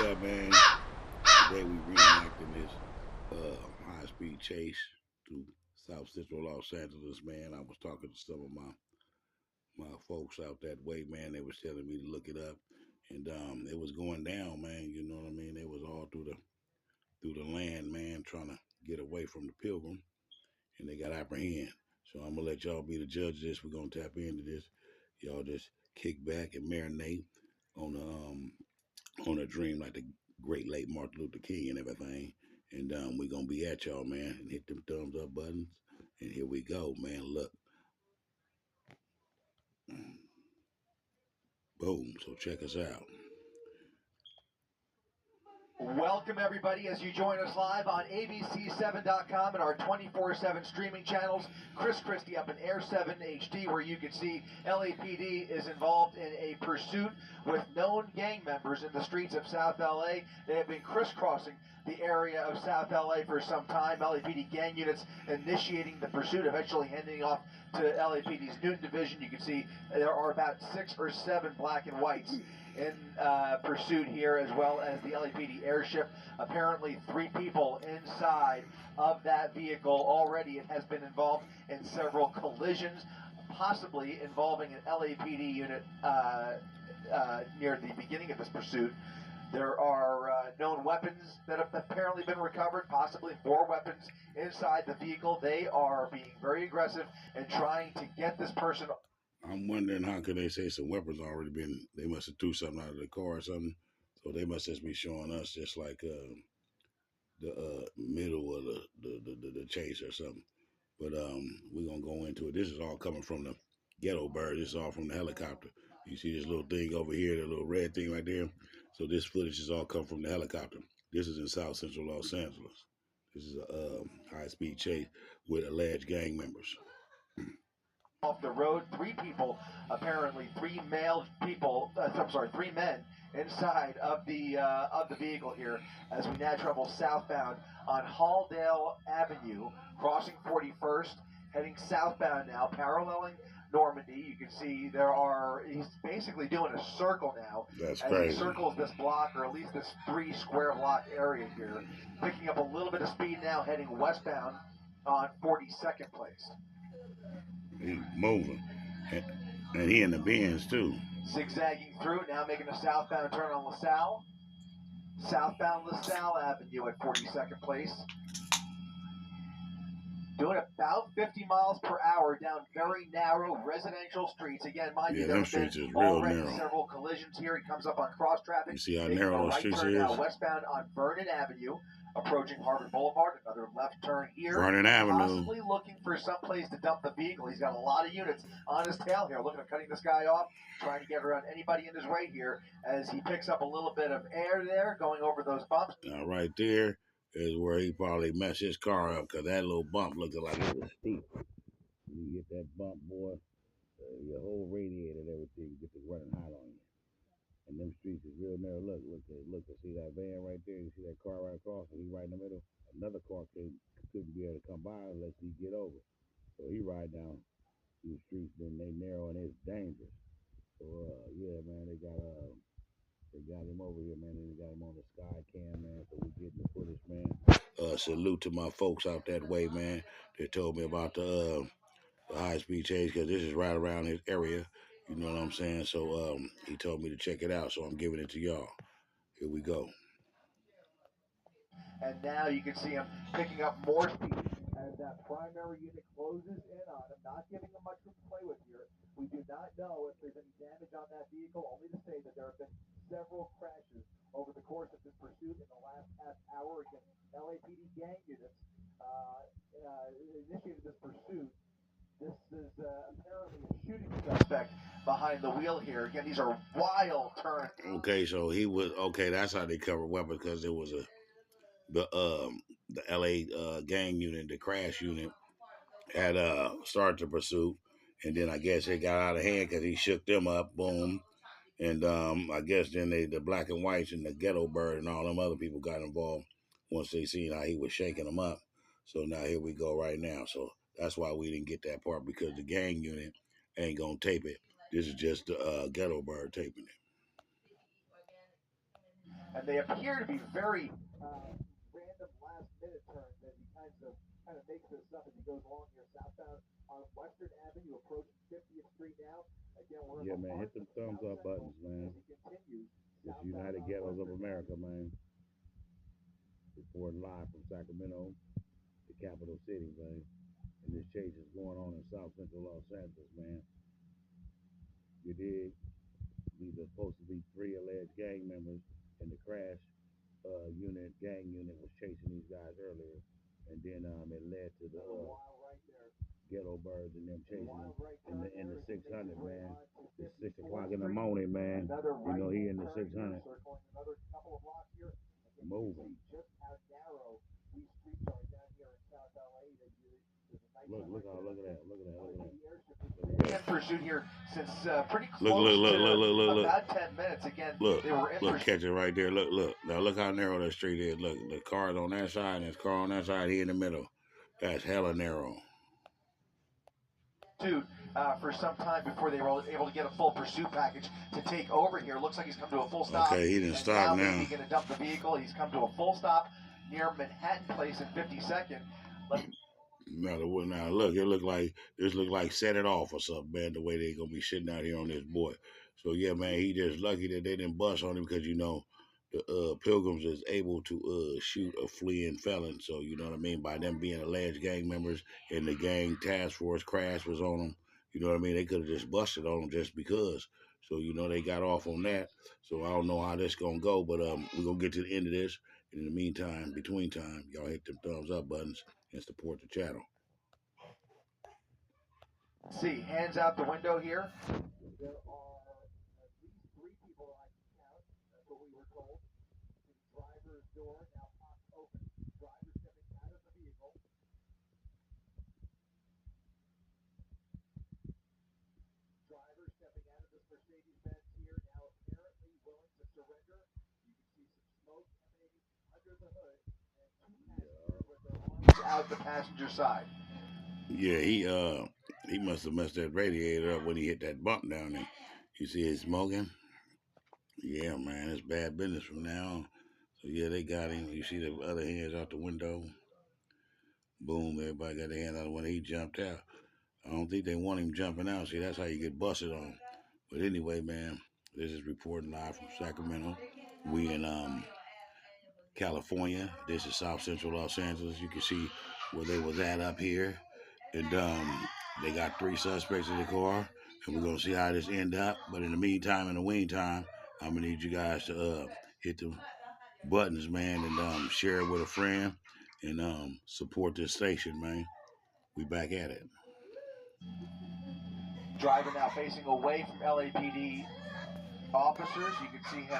up, man? Today we reenacting this high-speed chase through South Central Los Angeles, man. I was talking to some of my folks out that way, man. They was telling me to look it up, and it was going down, man. You know what I mean? It was all through the land, man, trying to get away from the pilgrim, and they got apprehended. So I'm gonna let y'all be the judge of this. We're gonna tap into this. Y'all just kick back and marinate on a dream like the great late Martin Luther King and everything. And we're gonna be at y'all, man, and hit them thumbs up buttons. And here we go, man. Look. Boom. So check us out. Welcome, everybody, as you join us live on ABC7.com and our 24/7 streaming channels. Chris Christie up in Air 7 HD, where you can see LAPD is involved in a pursuit with known gang members in the streets of South LA. They have been crisscrossing the area of South LA for some time. LAPD gang units initiating the pursuit, eventually handing off to LAPD's Newton Division. You can see there are about 6 or 7 black and whites in pursuit here, as well as the LAPD airship. Apparently 3 people inside of that vehicle already. It has been involved in several collisions, possibly involving an LAPD unit near the beginning of this pursuit. There are known weapons that have apparently been recovered, possibly 4 weapons inside the vehicle. They are being very aggressive and trying to get this person. I'm wondering how could they say some weapons already been. They must have threw something out of the car or something. So they must just be showing us just like the middle of the chase or something. But we're gonna go into it. This is all coming from the ghetto bird. This is all from the helicopter. You see this little thing over here, the little red thing right there. So this footage is all come from the helicopter. This is in South Central Los Angeles. This is a high-speed chase with alleged gang members. Off the road, 3 people, apparently 3 male people. I'm sorry, 3 men inside of the vehicle here, as we now travel southbound on Halldale Avenue, crossing 41st, heading southbound now, paralleling Normandy. You can see he's basically doing a circle now. That's as crazy. He circles this block, or at least this 3 square block area here, picking up a little bit of speed now, heading westbound on 42nd Place. He's moving. And he in the bins too. Zigzagging through, now making a southbound turn on LaSalle. Southbound LaSalle Avenue at 42nd Place. Doing about 50 miles per hour down very narrow residential streets. Again, mind you, there have been already several collisions here. He comes up on cross traffic. You see how narrow those streets is? Now westbound on Vernon Avenue, approaching Harvard Boulevard. Another left turn here. Vernon Avenue. Possibly looking for some place to dump the vehicle. He's got a lot of units on his tail here. Looking at cutting this guy off, trying to get around anybody in his way here as he picks up a little bit of air there, going over those bumps. Now right there is where he probably messed his car up, because that little bump looking like it was steep. You get that bump, boy, your whole radiator and everything gets to running hot on you. And them streets is real narrow. Look, see that van right there? You see that car right across, and he right in the middle? Another car couldn't be able to come by unless he get over. So he ride down these streets, then they narrow, and it's dangerous. So, yeah, man, they got him over here, man, and they got him on the sky cam, man, so we getting the footage, man. Salute to my folks out that way, man. They told me about the high-speed chase, because this is right around his area. You know what I'm saying? So he told me to check it out, so I'm giving it to y'all. Here we go. And now you can see him picking up more speed as that primary unit closes in on him, not giving him much room to play with here. We do not know if there's any damage on that vehicle, only to say that there have been several crashes over the course of this pursuit in the last half hour against LAPD gang units. Initiated this pursuit. This is apparently a shooting suspect behind the wheel here. Again, these are wild turns. Okay, so he was that's how they cover weapons, because there was the LA gang unit, the crash unit, had started the pursuit, and then I guess it got out of hand because he shook them up. Boom. And I guess then the black and whites and the ghetto bird and all them other people got involved once they seen how he was shaking them up. So now here we go right now. So that's why we didn't get that part, because the gang unit ain't gonna tape it. This is just the ghetto bird taping it. and they appear to be very random last-minute turns as he kind of makes this up as he goes along here southbound on Western Avenue, approaching 50th Street now. Again, we're yeah, man, hit them thumbs up buttons, man. It's United Ghettos of America, man. Reporting live from Sacramento, the capital city, man. And this chase is going on in South Central Los Angeles, man. You dig? These are supposed to be 3 alleged gang members, and the crash gang unit was chasing these guys earlier, and then it led to the ghetto birds and them chasing them in the 600, man. It's 6 o'clock in the morning, man. You know he in the 600. Moving. Look at that. In pursuit here since pretty close look. about 10 minutes. Again, look, they were in look, catch it right there. Look. Now look how narrow that street is. Look, the car's on that side and his car on that side. He in the middle. That's hella narrow. For some time before they were able to get a full pursuit package to take over here. Looks like he's come to a full stop. Okay, he didn't stop now. He's going to dump the vehicle. He's come to a full stop near Manhattan Place in 52nd. Now look, it look like set it off or something, man. The way they gonna be sitting out here on this boy. So yeah, man, he just lucky that they didn't bust on him because you know the Pilgrims is able to shoot a fleeing felon. So you know what I mean, by them being alleged gang members and the gang task force crash was on them. You know what I mean? They could have just busted on them just because. So you know they got off on that. So I don't know how this gonna go, but we're gonna get to the end of this. And in the meantime, between time, y'all hit them thumbs up buttons and support the channel. See, hands out the window here. There are at least 3 people I can count. That's what we were told. The driver's door now pops open. Driver stepping out of the vehicle. Driver stepping out of this Mercedes-Benz here, now apparently willing to surrender. You can see some smoke emanating under the hood, and 2 passengers with their arms out the passenger side. Yeah, he must have messed that radiator up when he hit that bump down there. You see it smoking? Yeah, man, it's bad business from now on. So yeah, they got him. You see the other hands out the window. Boom, everybody got their hands out the window. He jumped out. I don't think they want him jumping out. See, that's how you get busted on. But anyway, man, this is reporting live from Sacramento. We in California. This is South Central Los Angeles. You can see where they was at up here. And they got 3 suspects in the car. And we're going to see how this end up. But in the meantime, I'm going to need you guys to hit the buttons, man, and share it with a friend. And support this station, man. We back at it. Driver now facing away from LAPD officers. You can see him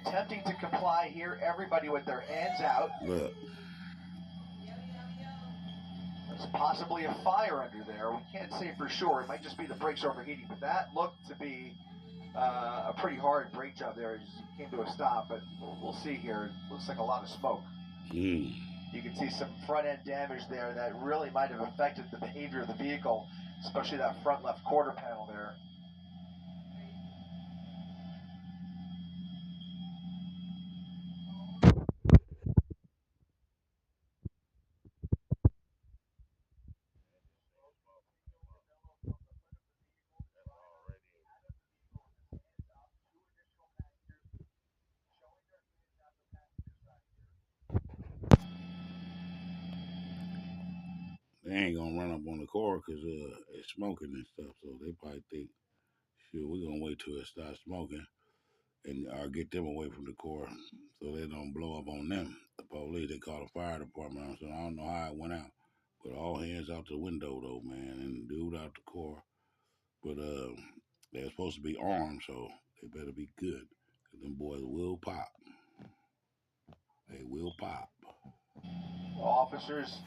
attempting to comply here. Everybody with their hands out. Look. There's possibly a fire under there. We can't say for sure. It might just be the brakes overheating, but that looked to be a pretty hard brake job there as he came to a stop. But we'll see here. It looks like a lot of smoke. You can see some front end damage there that really might have affected the behavior of the vehicle, especially that front left quarter panel there. They ain't gonna run up on the car because it's smoking and stuff. So they probably think, shit, we're gonna wait till it starts smoking and get them away from the car so they don't blow up on them. The police, they call the fire department. So I don't know how it went out. But all hands out the window though, man, and dude out the car. But they're supposed to be armed, so they better be good. Cause them boys will pop. They will pop. Officers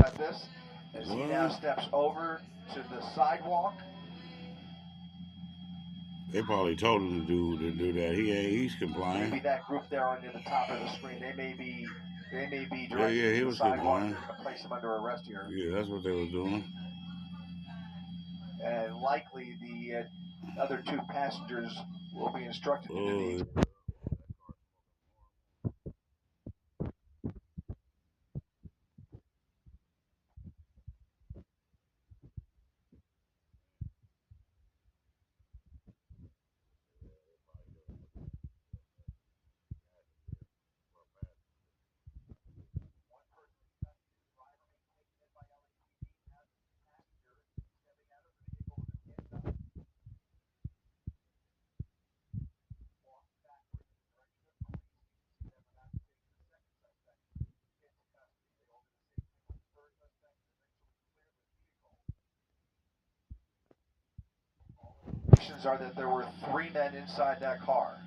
cut this as he now steps over to the sidewalk. They probably told him to do that. He's complying. Maybe that group there on the top of the screen, they may be directing yeah, he to the was sidewalk. complying. They're going to place him under arrest here. Yeah, that's what they were doing. And likely the other two passengers will be instructed to do these. Are that there were 3 men inside that car.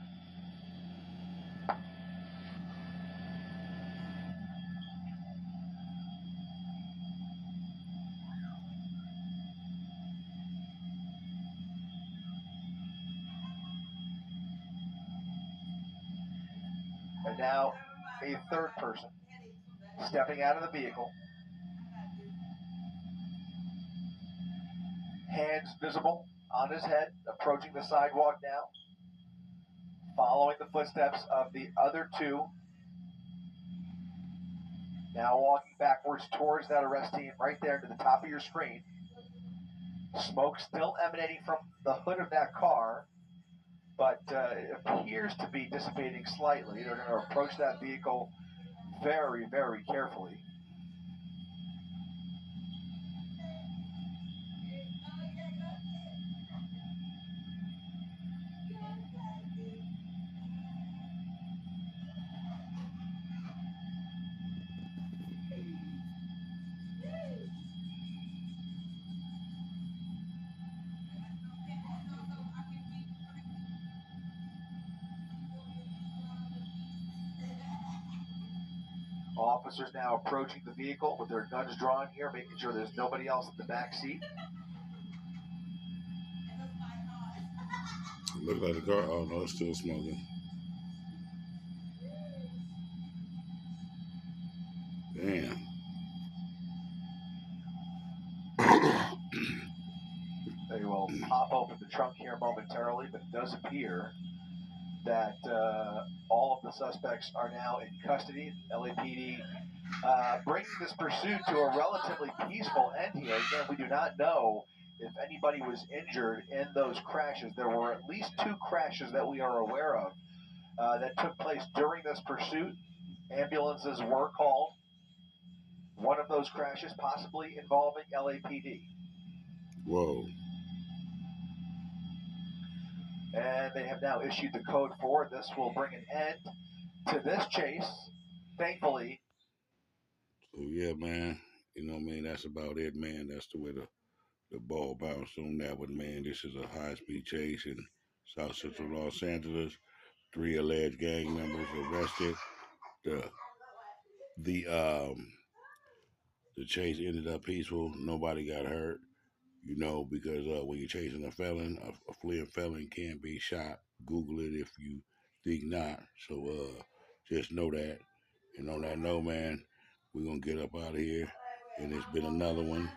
And now a third person stepping out of the vehicle. Hands visible on his head, approaching the sidewalk now. Following the footsteps of the other two. Now walking backwards towards that arrest team right there to the top of your screen. Smoke still emanating from the hood of that car, but it appears to be dissipating slightly. They're going to approach that vehicle very, very carefully. Officers now approaching the vehicle with their guns drawn here, making sure there's nobody else in the back seat. Look like the car. Oh no, it's still smoking. Damn. They will pop open the trunk here momentarily, but it does appear that all of the suspects are now in custody. LAPD bringing this pursuit to a relatively peaceful end here. Again, we do not know if anybody was injured in those crashes. There were at least 2 crashes that we are aware of that took place during this pursuit. Ambulances were called. One of those crashes possibly involving LAPD. Whoa. And they have now issued the code 4. This will bring an end to this chase, thankfully. So yeah, man. You know what I mean? That's about it, man. That's the way the ball bounced on that one, man. This is a high-speed chase in South Central Los Angeles. 3 alleged gang members arrested. The chase ended up peaceful. Nobody got hurt. You know, because when you're chasing a felon, a fleeing felon can't be shot. Google it if you think not. So just know that. And on that note, man, we're going to get up out of here. And it's been another one.